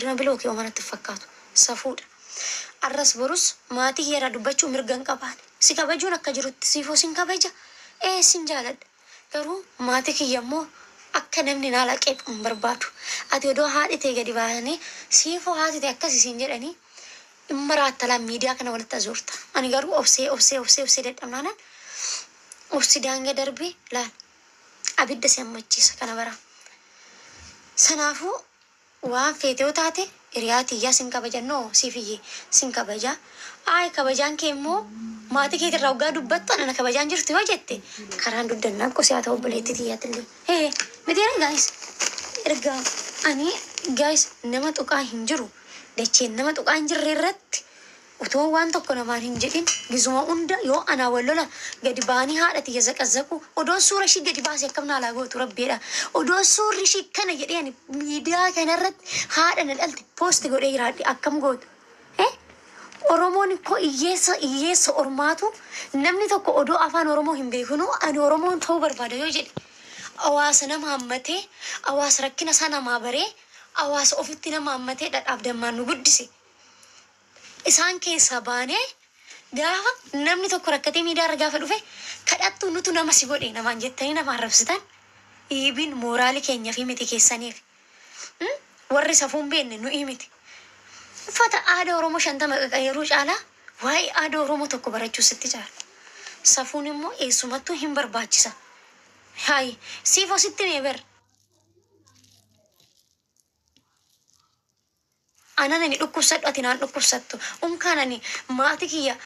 Dina biloo kee omanatti fakkaatu safuudha. Arras borus maatii heeraa dubbachuu mirgan qabaan. Si kabajuun akka jirutti siifoo sin kabaja. Sin jaaladha. Garuu maatii kiyya immoo akka namni naala qeeqan barbaadu. Ati odoo haadhi ta'e gadi baasanii siifoo haati ta'e akkasii siin jedhanii dhimma raatalaan miidiyaa kana walitti azuurta. Ani garuu obsee dadhabnaanan obsi daanga darbee laal. Abidda si hammachiisa kana bara. Sanaafuu waan feetee yoo taate hiriyaati iyyaa sin kabajannoo siifiyyee sin kabaja. Kabajaan kee immoo maatii keetirraa waggaa dubbattu ana kabajaan jirtu yoo jette karaan duddannaa qosee haa ta'u obboleetti xiyyaattillee. Mitiira gaayis ergaa ani gaayis nama tuqaa hin jiru dacheen nama tuqaa hin jirre irratti utoo waan tokko namaan hin jedhin gizuma hunda yoo anaa wallola gadi baanii haadha tiyya zaqazzaqu odoon suura ishii gadi baasee akkam naalaa gootu rabbeedha. Odoon suurri ishii kana jedhee ani miidiyaa kanarratti haadha na dhalte poosti godhee jiraadhe akkam gootu. Oromoon koo iyyeessa ormaatu namni tokko odoo afaan Oromoo hin beekunu ani Oromoon ta'uu barbaada yoo jedhe hawaasa nama hammatee hawaasa rakkina isaa namaa baree hawaasa ofitti nama hammatee dhadhaaf dammaan nu guddise. Isaan keessaa baanee gaafa namni tokko rakkatee miidiyaarra gaafa dhufe kadhattuu nutu nama si godhe namaan jettanii nama arrabsitan dhiibiin mooraalii keenyaa fi miti keessaniif warri safuun beenne nu miti. Uffata aadaa Oromoo 50 qaqayyaruu caalaa waa'ee aadaa Oromoo tokko barachuu sitti caala. Safuun immoo eessumattuu hin barbaachisa. Siifoo sitti mee ber. Anan ani dhukkubsadhu ati naan dhukkubsattu. Unkaan ani maatii kiyya.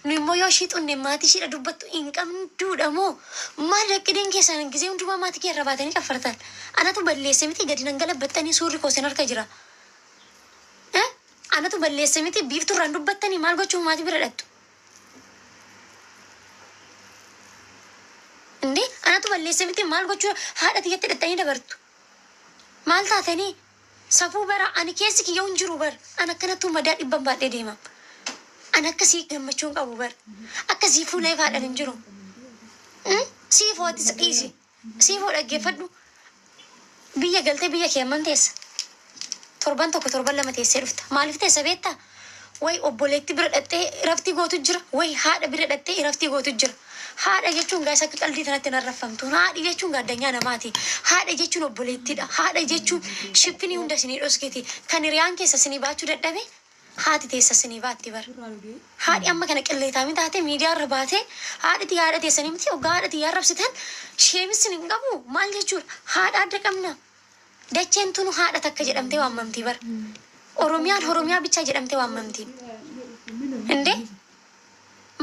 Nimmo yoo shiixunne maatii shiidha dubbattu hin qabduudha moo maal rakkideen keessan gisee hundumaa maatii kee irra baatanii kaffartan. Anatu balleesse miti gadi nan galabattanii suurri koo sin harka jira. Anatu balleesse miti biiftuurraan dubbattanii maal gochuu maatii bira dhattu. Anatu balleesse miti maal gochuu haadha tiyyatti dhattanii dabartu. Maal taatanii safuu bara ani keessi kiyya hin jiru bara an akkanattuu madaa dhibban baadhee deema. An akkasii gammachuun qabu bar akkasii fuula ifaadhaan hin jiru. Siifootis dhiisi siifoo dhaggeeffadhu biyya galtee biyya kee amman teessa torban tokko torban lama teessee dhufta maaliif teessa beektaa way obboleetti bira dhattee raftii gootu jira way haadha bira dhattee raftii gootu jira. Haadha jechuun gaasa akka qalbii tanatti hin arrafamtu. Haadhi jechuun addunyaa namaati. Haadha jechuun obboleettidha. Haadha jechuun shiphinii hunda sinii dhoskiti kan hiriyaan keessa sinii baachuu dadhabe haati teessa sinii baatti bar. Haadhi amma kana qilleetaa taate miidiyaa irra baatee haadhati haadha teessanii miti hoggaa haadhati yaa rabsitan sheemissin hin qabu maal jechuudha haadha adda qabna. Dacheen tunu haadha takka jedhamtee waammamti bar. Oromiyaan Oromiyaa bichaa jedhamtee waammamti.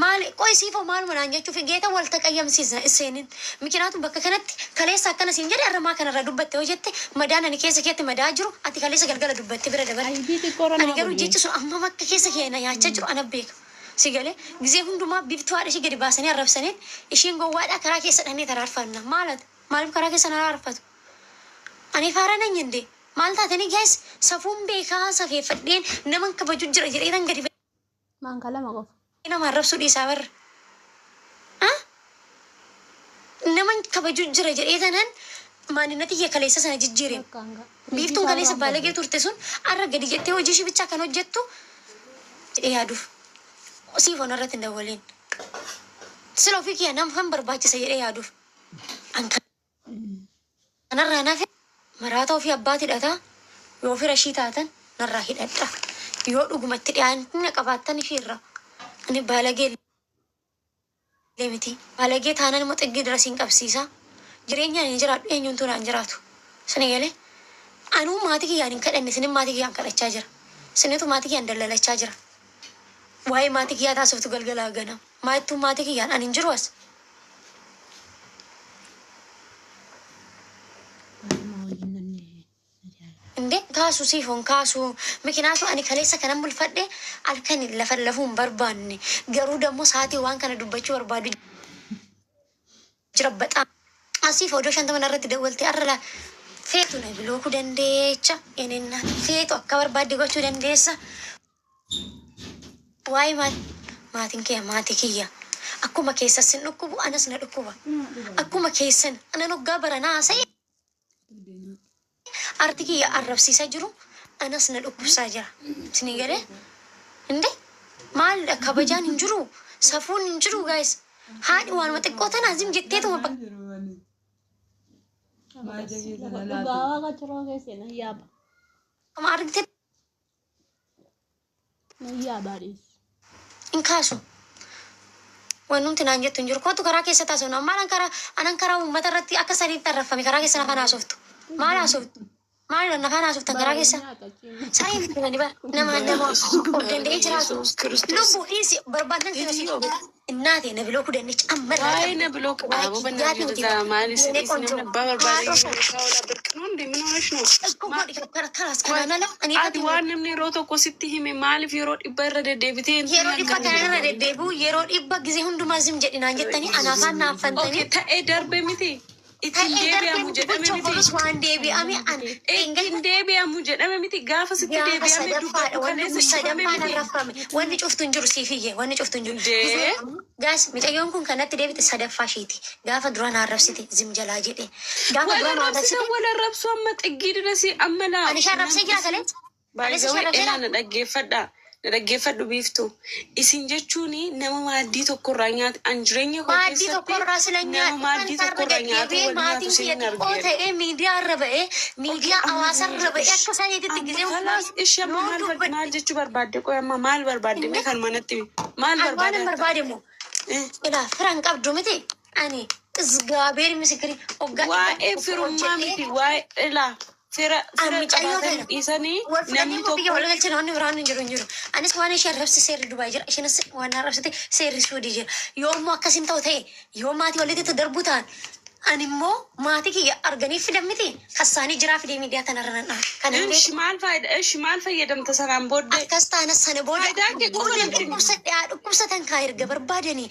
Maali qoy siifoo maaluma naan jechuuf geeta wal taqayyamsiisa iseenin mikinaatu bakka kanatti kaleessa akkana siin jedhe arramaa kanarra dubbatte yoo jette madaan ani keessa keetti madaa jiru ati kaleessa galgala dubbatte bira dabala. Ani garuu jechi sun amma bakka keessa keena nyaachaa jiru ana beeka. Si galee gisee hundumaa biftuu haadha ishee gadi baasanii arrabsaniin ishiin gowwaadhaa karaa keessa dhannee taraarfanna maalati maaliif karaa keessa naraarfatu. Ani faara nan jende maal taatanii gaas safuun beekaa safeeffadheen naman kabaju jira jedheetan gadi. Maanka lama qofa. Nama arrabsuu dhiisaa barra. Naman kabaju jira jedhee tanan maaninati kee kaleessa sana jijjiireen. Biiftuun kaleessa baalagee turte sun arra gadi jettee hojii ishii bichaa kan hojjettu jedhee yaaduuf. Siifoon irratti hin dawwaliin. Sila ofii kiyya nama kan barbaachisa jedhee yaaduuf. Kanarraa nafe maraata ofii abbaati hidhataa yoo fira ishii taatan narraa hidhadha. Yoo dhugumatti dhiyaanna qabaattan ishiirra. Ani baalagee miti. Baalagee taanaan immoo xiggii darasiin qabsiisa. Jireenyaan hin jiraadhu eenyuutu naan jiraatu. Sini galee anuu maatii kiyyaan hin kadhanne sinin maatii kiyyaan kadhachaa jira. Sinitu maatii kiyyaan dallalachaa jira. Waa'ee maatii kiyyaa taasiftu galgalaa ganam. Maattuu maatii kiyyaan ani hin jiru as. Kaasu siifoon kaasu mikinaatu ani kaleessa kanan bulfadhe halkan lafa lafuu hin barbaanne garuu dammoo sa'aatii waan kana dubbachuu barbaadu jira baxaa. Asiif odoo 50 irratti dawwaltee arra feetu na bilooku dandeecha inenna feetu akka barbaadde gochuu dandeessa. Waa'ee maatiin kee maatii kiyya akkuma keessan sin dhukkubu anas na dhukkuba akkuma keessan ana noggaa baranaa sa'e arti kiyya arrabsiisaa jiru anas na dhukkubsaa jira isinii galee inde maal kabajaan hin jiru safuun hin jiru guys haadhi waanuma xiqqoo tana azim jetteetuma Dhugaa kacuroo keessee na yaaba. Kama argite Na yaabaanis. in kaasu wanti naan jettu hin jiru kootu karaa keessa taasifnu ammaan anan karaa uummata irratti akka sadiitti arrafame karaa keessa nafaan haasoftu maal haasoftu maal nafaan haasoftan karaa keessa sariin fidani ba nama of danda'ee jiraatu lubbuu dhiisi barbaadan keessi እናቴ ነብሎ ኩደንች አመራ አይ ነብሎ አቦ በእናትህ እንደዛ ማለት ነው ባባባሪ ካውላ ብርቅ ነው እንዴ ምን ሆነሽ ነው እኮ ወዲ ከራስ ከናላ እኔ አዲ ዋንም ነው ሮቶ እኮ ስትሂም ማልፍ የሮድ ይበረደ ዴቪቴ የሮ ዲባ ከናላ ደደቡ የሮ ዲባ ጊዜ ሁንዱ ማዝም ጀዲና አንጀተኒ አናፋና አፈንተኒ ተኤ ደርበ ሚቲ ኢትንዴቢያ ሙጀደመ ሚቲ ዋንዴቢያ ሚ አን ኢንዴቢያ ሙጀደመ ሚቲ ጋፈ ስትዴቢያ ሚ ዱባ ከነስ ሰደማ ነራፋም ወን ጩፍቱን ጅሩ ሲፊዬ ወን ጩፍቱን ጅሩ ጋስ ሚጠየውን ኩን ከነት ዴቢት ሰደፋሽቲ ጋፈ ድሮን አረብሲቲ ዝም ጀላ ጀዴ ጋፈ ድሮን አረብሲቲ ወለ ረብሶ መጥጊ ድረስ አመላ አንሻ ረብሰ ያከለት ባይዘው ኤላ ነደገፈዳ Dhaggeeffadhu biiftu isin jechuun nama maaddii tokkorraa nyaata anjireenya koo maaddii tokkorraa sila nyaata maaddii tokkorraa nyaata maatiin kiyya xiqqoo ta'ee miidiyaa irra ba'ee miidiyaa hawaasaa irra ba'ee akka saniititti gisee kalaas ishee maal jechuu barbaadde qoy amma maal barbaadde mee kan manatti maal barbaadde moo ilaa firan qabdu miti ani isgaabeeri misikiri waa'ee firummaa miti waa'ee ilaa Fira isani namni tokko wala galchina wanni biraan hin jiru anis waan ishee arrabsi seerri Dubaay jira isheenis waan arrabsite seerri Suudii jira yoommoo akkasin ta'u ta'e yoo maatii walitti darbu ta'an ani immoo maatii kiyya arganii fidan miti kassaanii jiraa fidee miidiyaa tanarra nan dhaha kana maal fayyadamta sanaan booddee akkas taana sana booda dhukkubsatan kaa erga barbaadanii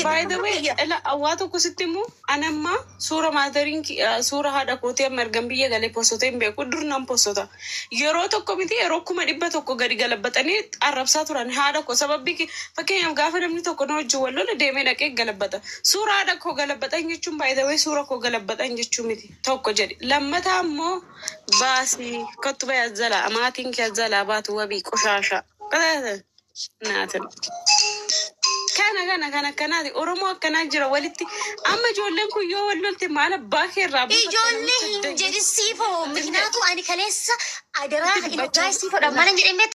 by the way waa tokko sitti immoo anamma suura maatariin suura haadha kootee amma ergan biyya galee postota hin beeku dur nan postota yeroo tokko miti yeroo 100 gadi galabbatanii arrabsaa turan haadha koo sababbii fakkeenyaaf gaafa namni tokko na wajjin wal lola deemee dhaqee galabbata suura haadha koo galabbatan jechuun by the way suura koo galabbatan jechuu miti tokko jedhi lammataa immoo baasii kottu baya zala maatiin kee zala baatu wabii qoshaasha naatin kana oromoo akkanaa jira walitti amma ijoolleen kun yoo wal lolte maal abbaa keerraa ijoollee hin jedhisiifoo mikinaatu ani kaleessa adaraa gaasiifoo dhammaan hin jedhamne